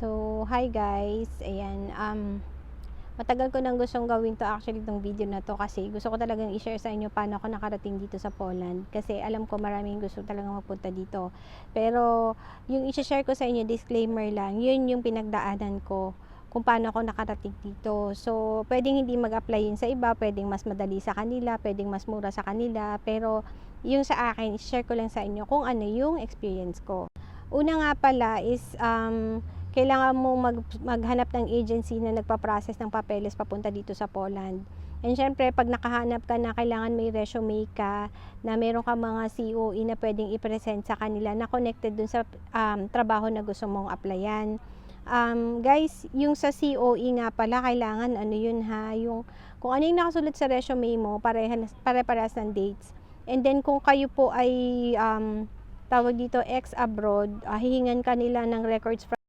So, hi guys. Ayan, matagal ko nang gustong gawin to actually itong video na to kasi gusto ko talagang i-share sa inyo paano ako nakarating dito sa Poland kasi alam ko maraming gusto talagang magpunta dito. Pero yung i-share ko sa inyo, disclaimer lang, yun yung pinagdaanan ko kung paano ako nakarating dito. So, pwedeng hindi mag-apply yun sa iba, pwedeng mas madali sa kanila, pwedeng mas mura sa kanila, pero yung sa akin, i-share ko lang sa inyo kung ano yung experience ko. Una nga pala is kailangan mo maghanap ng agency na nagpa-process ng papeles papunta dito sa Poland. And syempre, pag nakahanap ka na, kailangan may resume ka, na meron ka mga COE na pwedeng i-present sa kanila na connected dun sa trabaho na gusto mong applyan. Guys, yung sa COE nga pala, kailangan ano yun ha, yung kung ano yung nakasulat sa resume mo, pare-parehas ng dates. And then kung kayo po ay tawag dito ex-abroad, hihingan ka nila ng records from